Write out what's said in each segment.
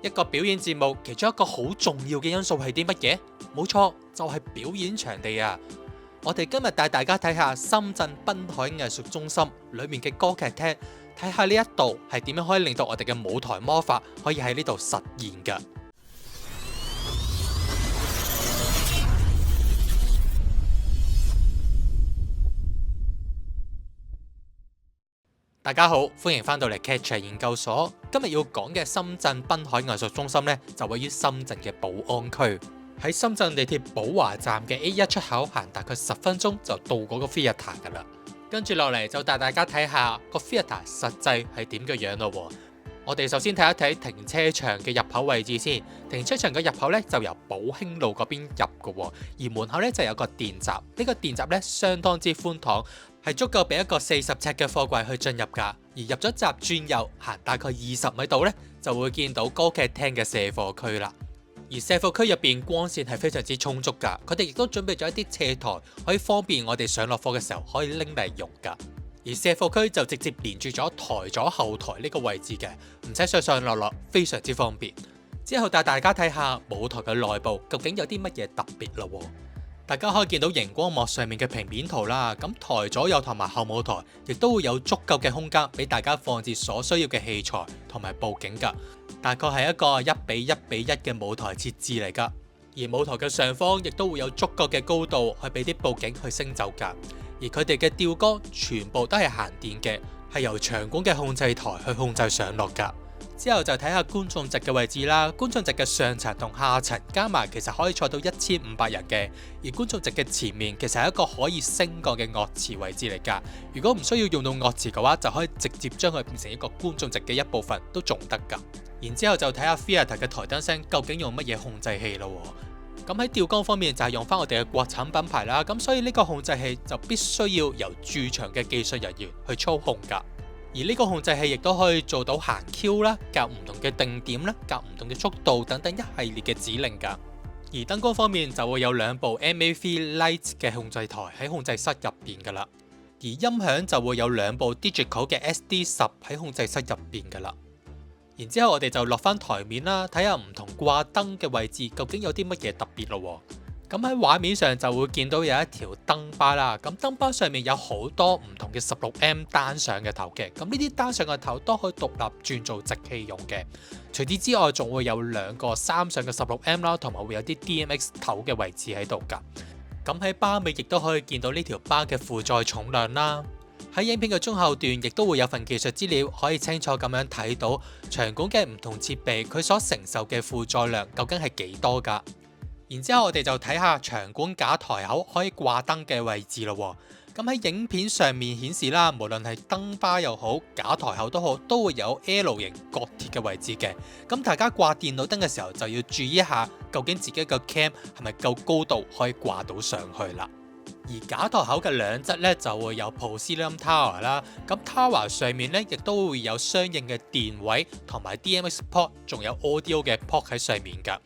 一個表演節目其中一個好重要嘅因素係啲乜嘢？冇錯，就係表演場地啊！我哋今日帶大家睇下深圳濱海藝術中心裏面嘅歌劇廳，睇下呢一度係點樣可以令到我哋嘅舞台魔法可以喺呢度實現㗎。大家好，歡迎翻到嚟劇場研究所。今日要講嘅深圳濱海藝術中心呢，就位於深圳嘅寶安區，喺深圳地鐵寶華站嘅 A1 出口行大概10分鐘就到嗰個 theatre 噶啦。跟住落嚟就帶大家睇下個 theatre 實際係點嘅樣咯。我哋首先睇一睇停車場嘅入口位置先。停車場嘅入口呢，就由寶興路嗰邊入嘅，而門口呢，就有個電閘。呢個電閘呢，相當之寬敞，係足夠俾一個40尺嘅貨櫃去進入㗎。而入咗閘轉右行大概20米度呢，就會見到歌劇廳嘅卸貨區啦。而卸貨區入邊光線係非常之充足㗎，佢哋亦都準備咗一啲斜台，可以方便我哋上落貨嘅時候可以拎嚟用㗎。而卸貨區就直接連住咗台左後台呢個位置嘅，唔使上上落落，非常之方便。之後帶大家睇下舞台嘅內部究竟有啲乜嘢特別咯。大家可以見到熒光幕上面嘅平面圖啦，咁台左右同埋後舞台亦都會有足夠嘅空間俾大家放置所需要嘅器材同埋佈景㗎。大概係一個1:1:1嘅舞台設置嚟㗎。而舞台嘅上方亦都會有足夠嘅高度去俾啲佈景去升走㗎。而佢哋嘅吊杆全部都係行電嘅，係由場館嘅控制台去控制上落㗎。之後就睇下觀眾席嘅位置啦。觀眾席嘅上層同下層加埋其實可以坐到1500人嘅，而觀眾席嘅前面其實係一個可以升降嘅樂池位置嚟㗎。如果唔需要用到樂池嘅話，就可以直接將佢變成一個觀眾席嘅一部分都仲得㗎。然之後就睇下 theatre 嘅台燈聲究竟用乜嘢控制器咯。咁喺吊杆方面就係用翻我哋嘅國產品牌啦，咁所以呢個控制器就必須要由駐場嘅技術人員去操控㗎。而呢個控制器亦都可以做到行 Q 啦、校唔同嘅定點啦、校唔同嘅速度等等一系列嘅指令㗎。而燈光方面就會有2部 MAV Light 嘅控制台喺控制室入邊㗎啦，而音響就會有2部 Digital 嘅 SD10喺控制室入邊㗎啦。然之後我哋就落翻台面啦，睇下唔同掛燈嘅位置究竟有啲乜嘢特別咯。咁喺畫面上就會見到有一條燈巴啦，咁燈巴上面有好多唔同嘅 16M 單上嘅頭嘅，咁呢啲單上嘅頭都可以獨立轉做直氣用嘅。除此之外，仲會有2個3上嘅 16M 啦，同埋會有啲 DMX 頭嘅位置喺度㗎。咁喺巴尾亦都可以見到呢條巴嘅負載重量啦。喺影片嘅中後段亦都會有份技術資料，可以清楚咁樣睇到場館嘅唔同設備佢所承受嘅負載量究竟係幾多㗎。然之後我哋就睇下場館假台口可以掛燈嘅位置咯。咁喺影片上面顯示啦，無論係燈巴又好，假台口都好，都會有 L 型角鐵嘅位置嘅。咁大家掛電腦燈嘅時候就要注意一下，究竟自己個 cam 係咪夠高度可以掛到上去啦。而假台口嘅兩側咧就會有 Proscenium Tower 啦，咁 Tower 上面咧亦都會有相應嘅電位同埋 DMX port， 仲有 Audio 嘅 port 喺上面㗎。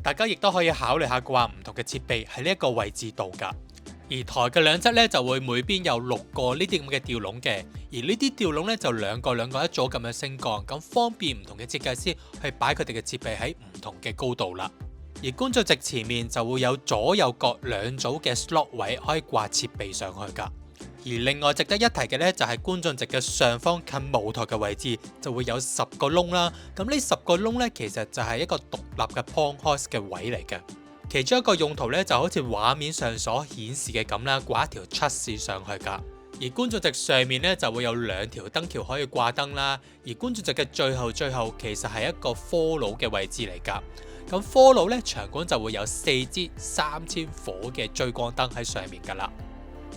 大家亦都可以考慮下掛唔同嘅設備喺呢一個位置度㗎。而台嘅兩側咧就會每邊有6個呢啲咁嘅吊籠嘅，而呢啲吊籠咧就兩個一組咁樣升降，咁方便唔同嘅設計師去擺佢哋嘅設備喺唔同嘅高度啦。而觀眾席前面就會有左右各2組嘅 slot 位可以掛設備上去㗎。而另外值得一提嘅呢，就係觀眾席嘅上方近舞台嘅位置就會有10個窿啦。咁呢10個窿呢，其實就係一個獨立嘅 point hoist 嘅位嚟嘅。其中一個用途呢，就好似畫面上所顯示嘅咁啦，掛一條出線上去㗎。而觀眾席上面呢，就會有2條燈橋可以掛燈啦。而觀眾席嘅最後其實係一個科爐嘅位置嚟㗎。咁科爐咧，場館就會有4支3000火嘅追光燈喺上面㗎啦。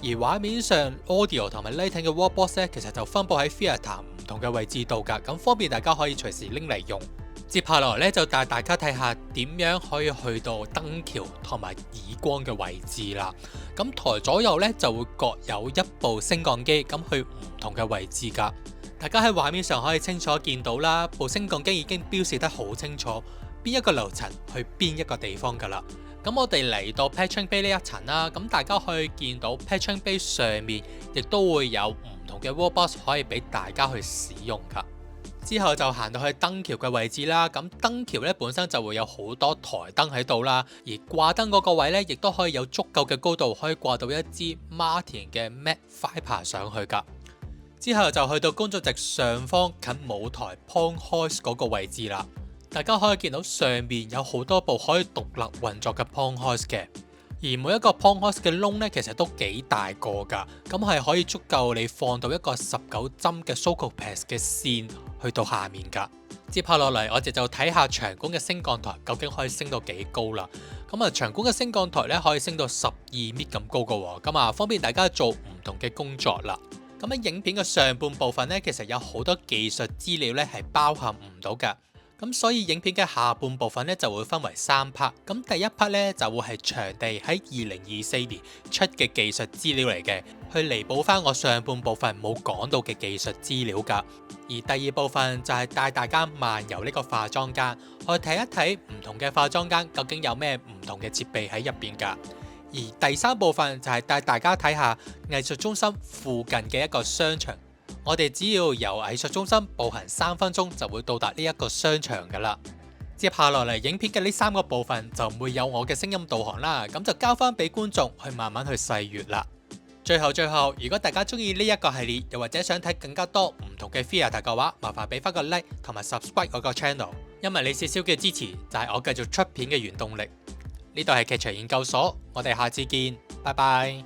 而畫面上 audio 同埋 lighting 嘅 wall box 咧，其實就分佈喺 theatre 唔同嘅位置度㗎，咁方便大家可以隨時拎嚟用。接下來咧就帶大家睇下點樣可以去到燈橋同埋耳光嘅位置啦。咁台左右咧就會各有1部升降機，咁去唔同嘅位置㗎。大家喺畫面上可以清楚見到啦，部升降機已經標示得好清楚，邊一個樓層去邊一個地方㗎啦。咁我哋嚟到 Patron Bay 呢一層啦，咁大家可以見到 Patron Bay 上面亦都會有唔同嘅 wall box 可以俾大家去使用㗎。之後就行到去燈橋嘅位置啦。咁燈橋咧本身就會有好多台燈喺度啦，而掛燈嗰個位咧亦都可以有足夠嘅高度，可以掛到一支 Martin 嘅 Mad Viper 上去㗎。之後就去到觀眾席上方近舞台 Pong Hoist 嗰個位置啦。大家可以見到上面有好多部可以獨立運作嘅 Pong Hoist 嘅，而每一個 Pong Hoist 嘅窿咧其實都幾大個㗎，咁係可以足夠你放到一個19針嘅 Socopass 嘅線去到下面㗎。接下落嚟，我哋就睇下場館嘅升降台究竟可以升到幾高啦。咁啊，場館嘅升降台咧可以升到12米咁高㗎喎，咁啊方便大家做唔同嘅工作啦。咁喺影片嘅上半部分咧，其實有好多技術資料咧係包含唔到㗎，咁所以影片嘅下半部分咧就會分為3 part。咁第一 part 咧就會係場地喺2024年出嘅技術資料嚟嘅，去彌補翻我上半部分冇講到嘅技術資料㗎。而第二部分就係帶大家漫遊呢個化妝間，去睇一睇唔同嘅化妝間究竟有咩唔同嘅設備喺入邊㗎。而第3部分就係帶大家睇下藝術中心附近嘅一個商場，我哋只要由藝術中心步行3分鐘就會到達呢一個商場噶啦。接下落嚟影片嘅呢3個部分就唔會有我嘅聲音導航啦，咁就交翻俾觀眾去慢慢去細閱啦。最後，如果大家中意呢一個系列，又或者想睇更加多唔同嘅 theatre 嘅話，麻煩俾翻個 like 同埋 subscribe 我個 channel， 因為你少少嘅支持就係我繼續出片嘅原動力。呢度係劇場研究所，我哋下次見，拜拜。